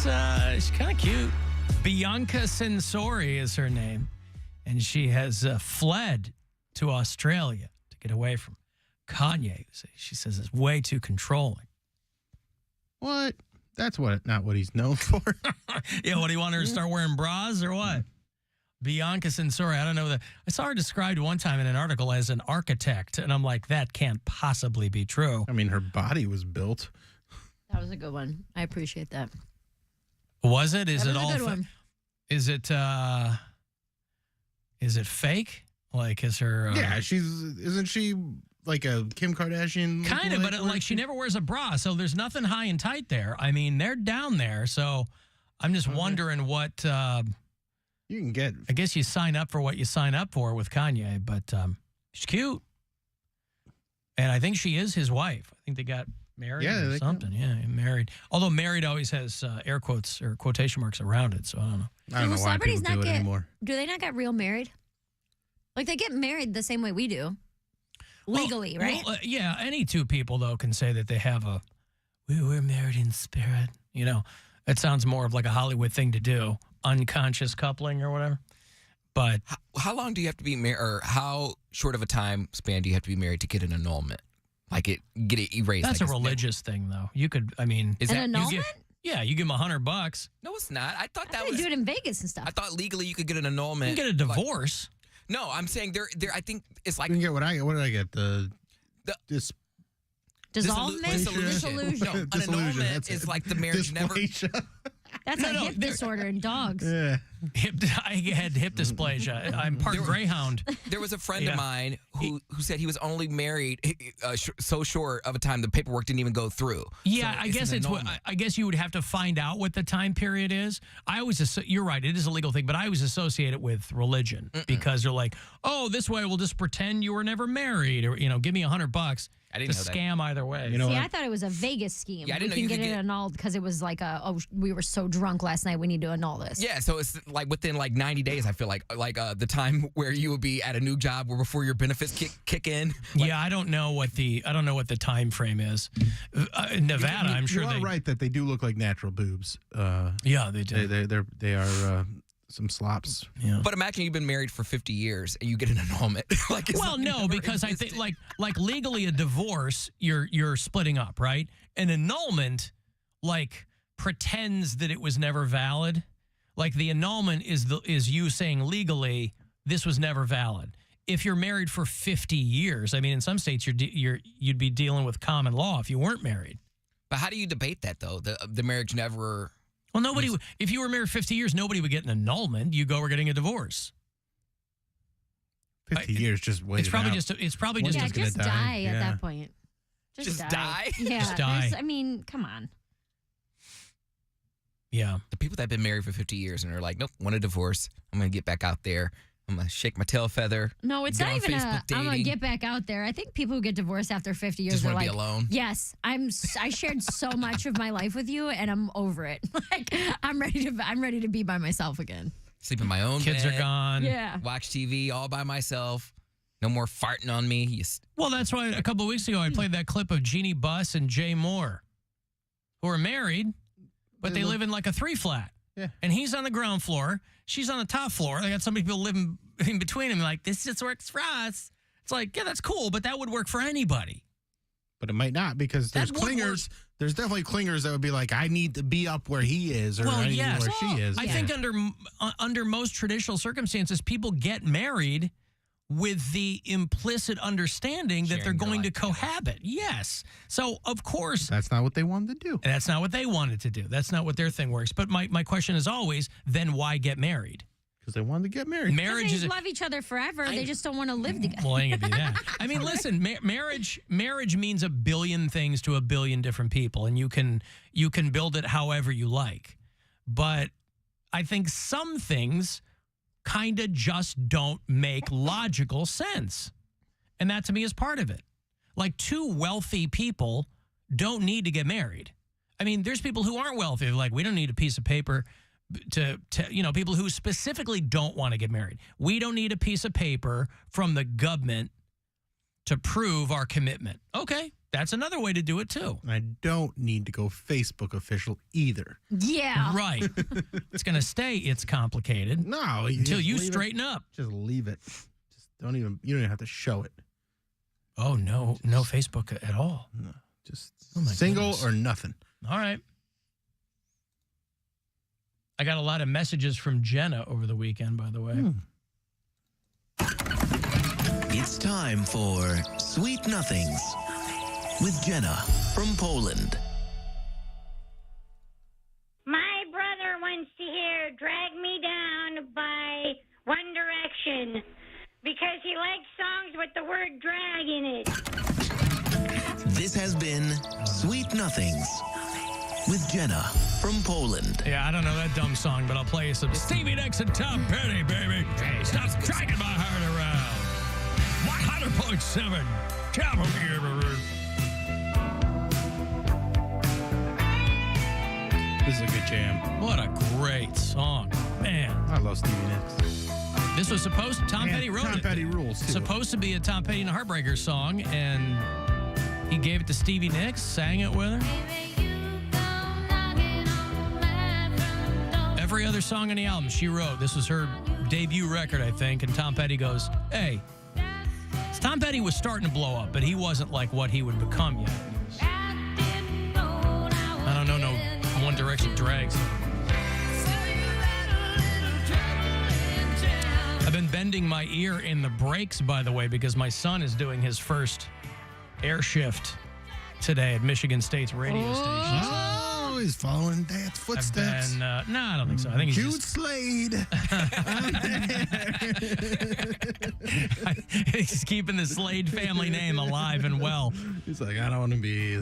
She's kind of cute. Bianca Censori is her name, and she has fled to Australia to get away from Kanye. She says it's way too controlling. What? That's not what he's known for. Yeah, what do you want her to start wearing bras or what? Bianca Censori, I don't know that. I saw her described one time in an article as an architect, and I'm like, that can't possibly be true. I mean, her body was built. That was a good one. I appreciate that. Was it? Is That it was a all? good one. Is it fake? Like, is her? Yeah, isn't she like a Kim Kardashian? Kind of, but like she never wears a bra, so there's nothing high and tight there. I mean, they're down there, so I'm just wondering what you can get. I guess you sign up for what you sign up for with Kanye, but she's cute, and I think she is his wife. I think they got married or something. Yeah, married. Although married always has air quotes or quotation marks around it, so I don't know. I don't know why people do it anymore. Do they not get real married? Like, they get married the same way we do. Legally, right? Well, yeah, any two people, though, can say that they have we're married in spirit. You know, it sounds more of like a Hollywood thing to do, unconscious coupling or whatever. But how long do you have to be married, or how short of a time span do you have to be married to get an annulment? Like, get it erased? That's like a religious thing, though. You could, I mean... Is an annulment? You give them $100. No, it's not. I thought that They was... do it in Vegas and stuff. I thought legally you could get an annulment. You can get a divorce. No, I'm saying there. I think it's like. You can get what I get. What did I get? Dissolvement? Dissolution. No, an annulment is like the marriage never. That's a hip disorder in dogs. Yeah. I had hip dysplasia. I'm part greyhound. There was a friend of mine who said he was only married so short of a time the paperwork didn't even go through. Yeah, so I guess I guess you would have to find out what the time period is. You're right, it is a legal thing, but I always associate it with religion because they're like, oh, this way we'll just pretend you were never married, or give me $100. I didn't know scam either way. You know I thought it was a Vegas scheme. Yeah, I didn't we know can you get could it annulled because it was like we were so drunk last night, we need to annul this. Yeah, so it's like within like 90 days, I feel like the time where you would be at a new job or before your benefits kick in. Like, yeah, I don't know what the time frame is. Nevada, I'm sure you are right that they do look like natural boobs. Yeah, they do. They are some slops. Yeah. But imagine you've been married for 50 years and you get an annulment. No, because I think like legally a divorce, you're splitting up, right? An annulment pretends that it was never valid. Like the annulment is you saying legally this was never valid. If you're married for 50 years, I mean, in some states you'd be dealing with common law if you weren't married. But how do you debate that though? The marriage never. Well, nobody. If you were married 50 years, nobody would get an annulment. You go, we're getting a divorce. 50 years, just wait. It's probably just. It's probably just. Yeah, just die at that point. Just die? Yeah, just die. I mean, come on. Yeah. The people that have been married for 50 years and are like, nope, want a divorce. I'm going to get back out there. I'm going to shake my tail feather. No, it's not even I'm going to get back out there. I think people who get divorced after 50 years just are want like, to be alone. Yes, I shared so much of my life with you, and I'm over it. Like, I'm ready to be by myself again. Sleep in my own Kids bed. are gone. Yeah. Watch TV all by myself. No more farting on me. Well, that's why a couple of weeks ago I played that clip of Jeannie Buss and Jay Moore, who are married, but they live in like a 3-flat. Yeah. And he's on the ground floor. She's on the top floor. They got some people living in between them. Like, this just works for us. It's like, yeah, that's cool, but that would work for anybody. But it might not, because there's clingers. There's definitely clingers that would be like, I need to be up where he is, or I need to be where she is. I think under most traditional circumstances, people get married with the implicit understanding that they're going to cohabit. Yes. So, of course. That's not what they wanted to do. And that's not what they wanted to do. That's not what their thing works. But my question is always, then why get married? Because they wanted to get married. Marriage is love each other forever. They just don't want to live together. Well, it ain't gonna be that. I mean, listen, marriage means a billion things to a billion different people, and you can build it however you like. But I think some things kind of just don't make logical sense. And that to me is part of it. Like, two wealthy people don't need to get married. I mean, there's people who aren't wealthy. They're like, we don't need a piece of paper to people who specifically don't want to get married. We don't need a piece of paper from the government to prove our commitment. Okay, That's another way to do it, too. I don't need to go Facebook official either. Yeah. Right. It's going to stay it's complicated. No. Until you straighten up. Just leave it. You don't even have to show it. Oh, no Facebook at all. No. Just single goodness. or nothing. All right. I got a lot of messages from Jenna over the weekend, by the way. It's time for Sweet Nothings with Jenna from Poland. My brother wants to hear Drag Me Down by One Direction because he likes songs with the word drag in it. This has been Sweet Nothings with Jenna from Poland. Yeah, I don't know that dumb song, but I'll play you some Stevie Nicks and Tom Petty, baby. Stop dragging my heart around. 100.7 Cavalry. This is a good jam. What a great song. Man. I love Stevie Nicks. This was supposed to, Tom Petty wrote it. Tom Petty rules, too. Supposed to be a Tom Petty and the Heartbreakers song, and he gave it to Stevie Nicks, sang it with her. Every other song on the album she wrote. This was her debut record, I think, and Tom Petty goes, hey, Tom Petty was starting to blow up, but he wasn't like what he would become yet. I don't know no One Direction drags. I've been bending my ear in the brakes, by the way, because my son is doing his first air shift today at Michigan State's radio station. Oh, he's following Dad's footsteps. No, I don't think so. I think he's Jude Slade. he's keeping the Slade family name alive and well. He's like, I don't want to be...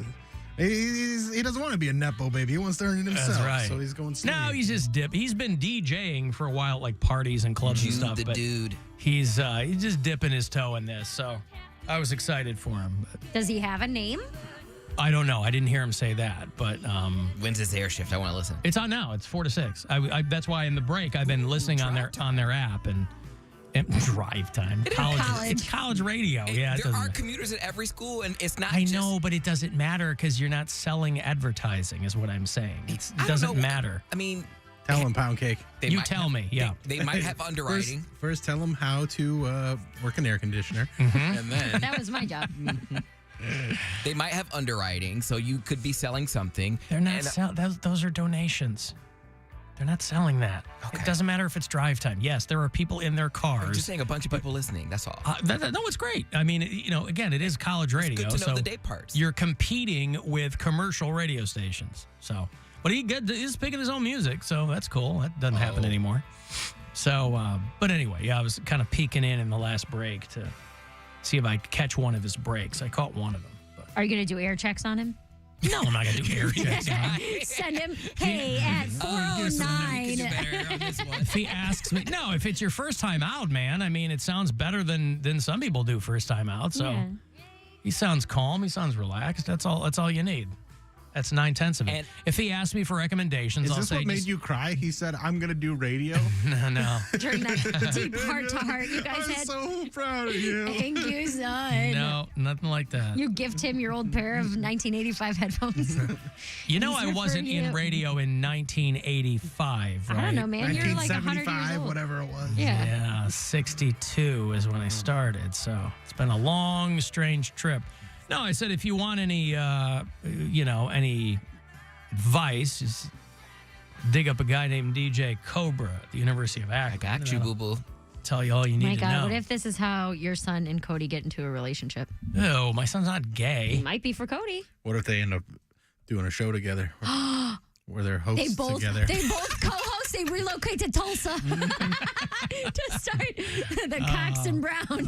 He doesn't want to be a Nepo baby. He wants to earn it himself. That's right. So he's going Slade. No, he's just He's been DJing for a while, like parties and clubs and stuff. The but dude. He's just dipping his toe in this. So I was excited for him. But Does he have a name? I don't know. I didn't hear him say that. But When's his air shift? I want to listen. it's on now. It's 4 to 6. That's why in the break I've been listening on their app and drive time. It's college radio. Yeah, There are commuters at every school, and it's not I just... know, but it doesn't matter because you're not selling advertising, is what I'm saying. It doesn't matter. I mean... Tell him, Poundcake. You tell me, yeah. They might have underwriting. First tell him how to work an air conditioner. Mm-hmm. And then... That was my job. They might have underwriting, so you could be selling something. They're not selling. Those are donations. They're not selling that. Okay. It doesn't matter if it's drive time. Yes, there are people in their cars. I'm just saying a bunch of people listening, that's all. No, it's great. I mean, again, it is college radio. It's good to know so the day parts. You're competing with commercial radio stations. So, but he's picking his own music, so that's cool. That doesn't happen anymore. So, but anyway, yeah, I was kind of peeking in the last break to see if I could catch one of his breaks. I caught one of them. But. Are you going to do air checks on him? No, I'm not going to do air checks on him. Send him, hey, at 409. If he asks me, no, if it's your first time out, man, I mean, it sounds better than some people do first time out. So he sounds calm. He sounds relaxed. That's all you need. That's 9/10 of it. And if he asks me for recommendations, I'll say. Is this what made you cry? He said, I'm going to do radio. No. During that deep heart-to-heart you guys I'm had. so proud of you. Thank you, son. No, nothing like that. You gift him your old pair of 1985 headphones. I wasn't in radio in 1985, right? I don't know, man. You're like 100 years old. Whatever it was. Yeah. 62 is when I started. So it's been a long, strange trip. No, I said if you want any, any advice, just dig up a guy named DJ Cobra at the University of Akron. I got you, boo-boo. Tell you all you need My to God, know. what if this is how your son and Cody get into a relationship? No, my son's not gay. It might be for Cody. What if they end up doing a show together? Where they're hosts together. They both co-host. They relocate to Tulsa to start the Cox and Brown.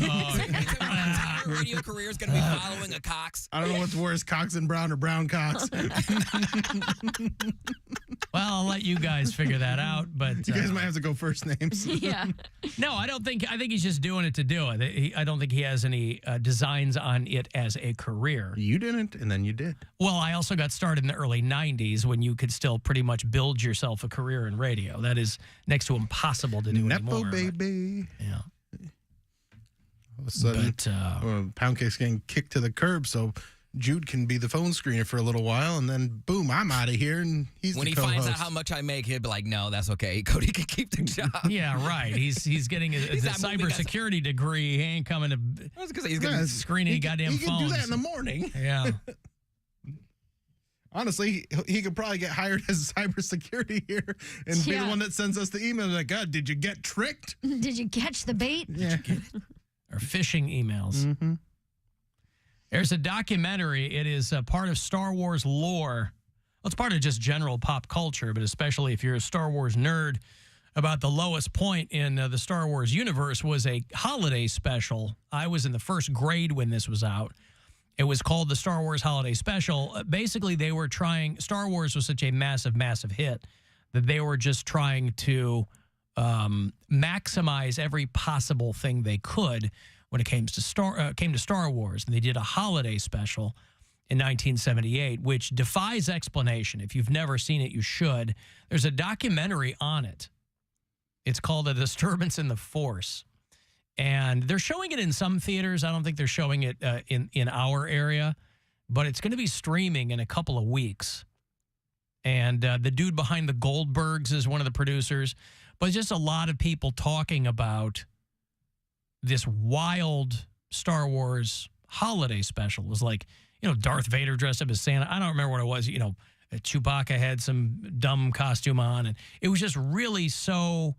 Our radio career is going to be following a Cox. I don't know what's worse, Cox and Brown or Brown Cox. Well, I'll let you guys figure that out. But you guys might have to go first names. Yeah. No, I think he's just doing it to do it. I don't think he has any designs on it as a career. You didn't, and then you did. Well, I also got started in the early 90s when you could still pretty much build yourself a career in radio. That is next to impossible to do Nepo anymore. baby. Yeah. All of a sudden, Poundcake's getting kicked to the curb, so Jude can be the phone screener for a little while, and then boom, I'm out of here, and he's when the he co-host. finds out how much I make, he'll be like, "No, that's okay. Cody can keep the job." Yeah, right. He's getting a cybersecurity degree. He ain't coming to I was gonna say he's gonna screen any goddamn He phones. can do that in the morning. Yeah. Honestly, he could probably get hired as cybersecurity here and be the one that sends us the email. Like, God, did you get tricked? Did you catch the bait? Yeah. Or phishing emails. Mm-hmm. There's a documentary. It is a part of Star Wars lore. Well, it's part of just general pop culture, but especially if you're a Star Wars nerd, about the lowest point in the Star Wars universe was a holiday special. I was in the first grade when this was out. It was called the Star Wars Holiday Special. Basically, they were trying, Star Wars was such a massive, massive hit that they were just trying to maximize every possible thing they could when it came to Star Wars. And they did a holiday special in 1978, which defies explanation. If you've never seen it, you should. There's a documentary on it. It's called A Disturbance in the Force. And they're showing it in some theaters. I don't think they're showing it in our area, but it's going to be streaming in a couple of weeks. And the dude behind the Goldbergs is one of the producers. But just a lot of people talking about this wild Star Wars holiday special. It was like, Darth Vader dressed up as Santa. I don't remember what it was. Chewbacca had some dumb costume on. And it was just really so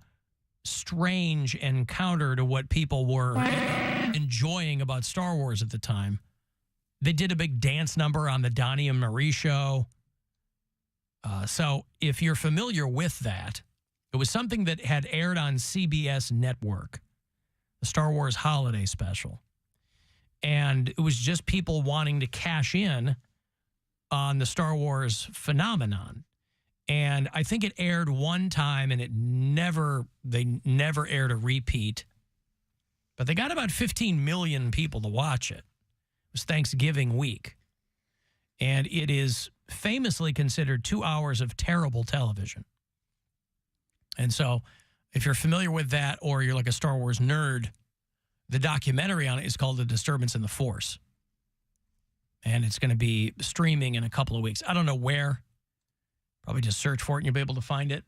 strange and counter to what people were enjoying about Star Wars at the time. They did a big dance number on the Donnie and Marie show. So if you're familiar with that, it was something that had aired on CBS Network, the Star Wars Holiday Special. And it was just people wanting to cash in on the Star Wars phenomenon. And I think it aired one time and they never aired a repeat. But they got about 15 million people to watch it. It was Thanksgiving week. And it is famously considered 2 hours of terrible television. And so if you're familiar with that or you're like a Star Wars nerd, the documentary on it is called A Disturbance in the Force. And it's going to be streaming in a couple of weeks. I don't know where. Probably just search for it and you'll be able to find it.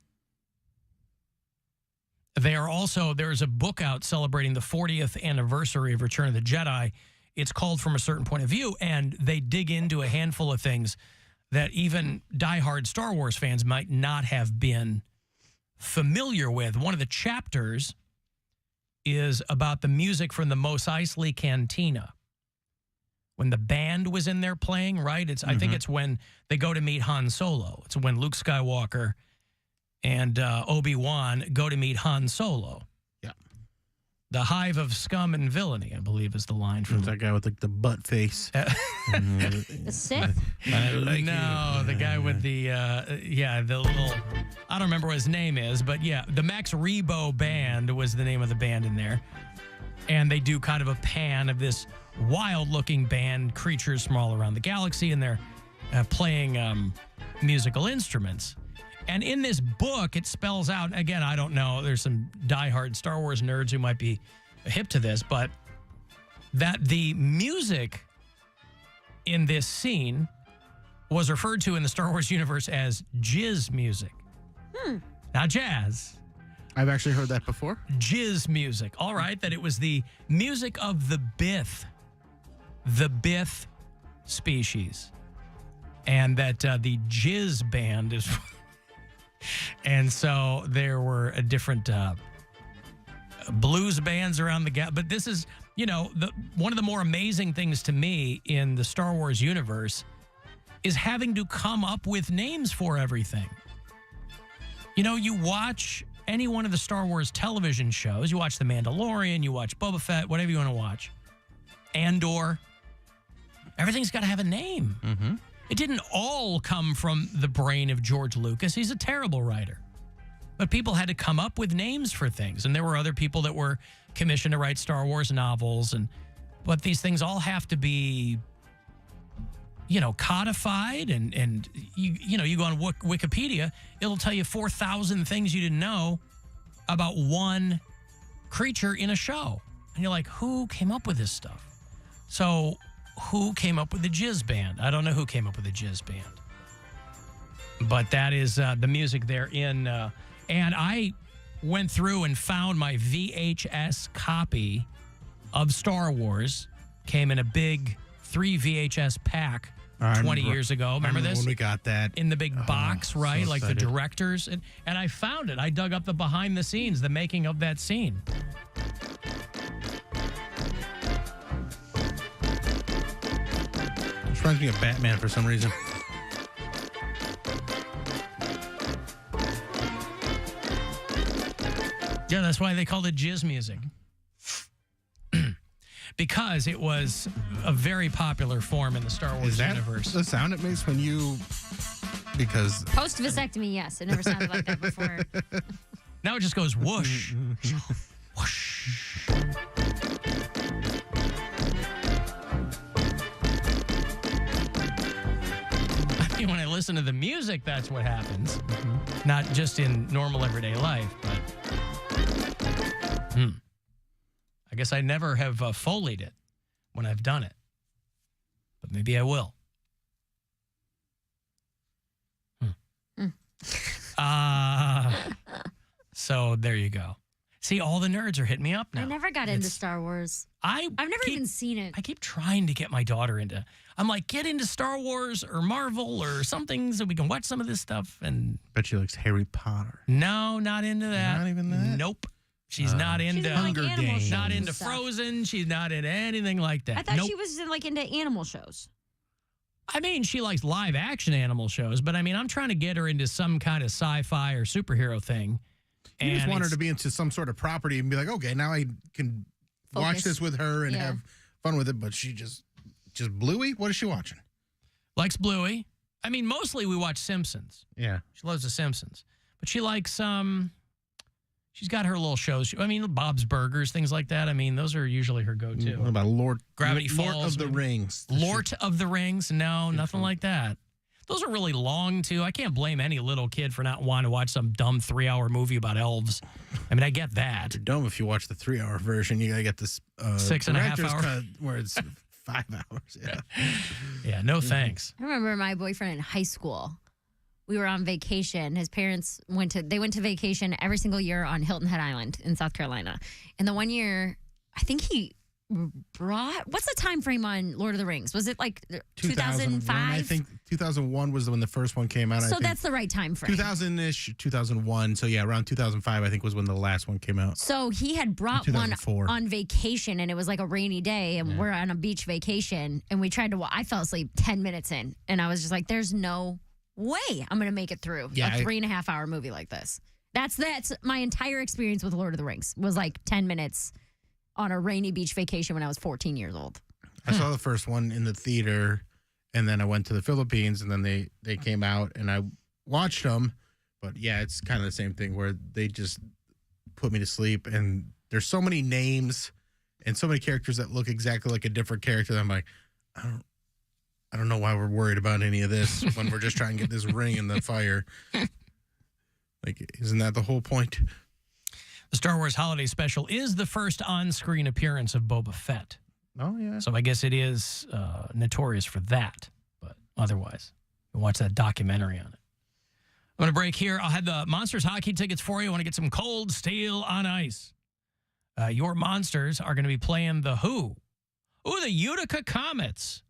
There's a book out celebrating the 40th anniversary of Return of the Jedi. It's called From a Certain Point of View, and they dig into a handful of things that even diehard Star Wars fans might not have been familiar with. One of the chapters is about the music from the Mos Eisley Cantina. When the band was in there playing, right? I think it's when they go to meet Han Solo. It's when Luke Skywalker and Obi-Wan go to meet Han Solo. Yeah. The hive of scum and villainy, I believe, is the line from that guy with the butt face. The Sith? The guy with the little, I don't remember what his name is, but yeah, the Max Rebo Band was the name of the band in there. And they do kind of a pan of this wild-looking band, creatures from all around the galaxy, and they're playing musical instruments. And in this book, it spells out, again, I don't know, there's some diehard Star Wars nerds who might be hip to this, but that the music in this scene was referred to in the Star Wars universe as jizz music. Not jazz. I've actually heard that before. Jizz music. All right, that it was the music of the Bith species. And that the jizz band is... And so there were different blues bands around the gap. But this is, one of the more amazing things to me in the Star Wars universe is having to come up with names for everything. You watch any one of the Star Wars television shows. You watch The Mandalorian, you watch Boba Fett, whatever you want to watch. Andor. Everything's got to have a name. Mm-hmm. It didn't all come from the brain of George Lucas. He's a terrible writer. But people had to come up with names for things. And there were other people that were commissioned to write Star Wars novels. But these things all have to be, codified. And you go on Wikipedia, it'll tell you 4,000 things you didn't know about one creature in a show. And you're like, who came up with this stuff? So who came up with the Jizz Band. I don't know who came up with the Jizz Band. But that is the music there in... and I went through and found my VHS copy of Star Wars. Came in a big 3 VHS pack 20 years ago. Remember this? When we got that. In the big box, right? So like the directors. And I found it. I dug up the behind the scenes, the making of that scene. It reminds me of Batman for some reason. Yeah, that's why they called it jizz music. Because it was a very popular form in the Star Wars universe. The sound it makes when you... Because... Post-vasectomy, yes. It never sounded like that before. Now it just goes whoosh. Whoosh. I mean, when I listen to the music, that's what happens. Mm-hmm. Not just in normal everyday life, but... I guess I never have Foleyed it when I've done it. But maybe I will. So there you go. See, all the nerds are hitting me up now. I never got into Star Wars. I've never even seen it. I keep trying to get my daughter into. I'm like, get into Star Wars or Marvel or something so we can watch some of this stuff. And bet she likes Harry Potter. No, not into that. Not even that? Nope. She's not into Hunger Games. Not into Frozen. She's not into anything like that. I thought she was into animal shows. I mean, she likes live action animal shows, but I mean, I'm trying to get her into some kind of sci-fi or superhero thing. You just want her to be into some sort of property and be like, okay, now I can watch this with her and have fun with it. But she just Bluey? What is she watching? Likes Bluey. I mean, mostly we watch Simpsons. Yeah. She loves the Simpsons. But she likes, she's got her little shows. I mean, Bob's Burgers, things like that. I mean, those are usually her go-to. What about Gravity Falls? Lord of the Rings. Lord of the Rings? No, nothing like that. Those are really long, too. I can't blame any little kid for not wanting to watch some dumb 3-hour movie about elves. I mean, I get that. You're dumb if you watch the 3-hour version. You got to get this 6.5 hour cut where it's 5 hours. Yeah. Yeah, no thanks. I remember my boyfriend in high school. We were on vacation. His parents went to vacation every single year on Hilton Head Island in South Carolina. And the one year, I think he brought, what's the time frame on Lord of the Rings? Was it like 2005? I think 2001 was when the first one came out. So that's the right time frame. 2000-ish, 2001. So yeah, around 2005, I think was when the last one came out. So he had brought one on vacation, and it was like a rainy day, and we're on a beach vacation, and we tried to I fell asleep 10 minutes in, and I was just like, there's no way I'm going to make it through a 3.5 hour movie like this. That's my entire experience with Lord of the Rings was like 10 minutes on a rainy beach vacation when I was 14 years old. I saw the first one in the theater, and then I went to the Philippines, and then they came out, and I watched them. But yeah, it's kind of the same thing where they just put me to sleep, and there's so many names and so many characters that look exactly like a different character that I'm like, I don't know why we're worried about any of this when we're just trying to get this ring in the fire. Like, isn't that the whole point? The Star Wars Holiday Special is the first on-screen appearance of Boba Fett. Oh, yeah. So I guess it is notorious for that. But otherwise, you watch that documentary on it. I'm going to break here. I'll have the Monsters hockey tickets for you. I want to get some Cold Steel on Ice. Your Monsters are going to be playing the Who. Ooh, the Utica Comets.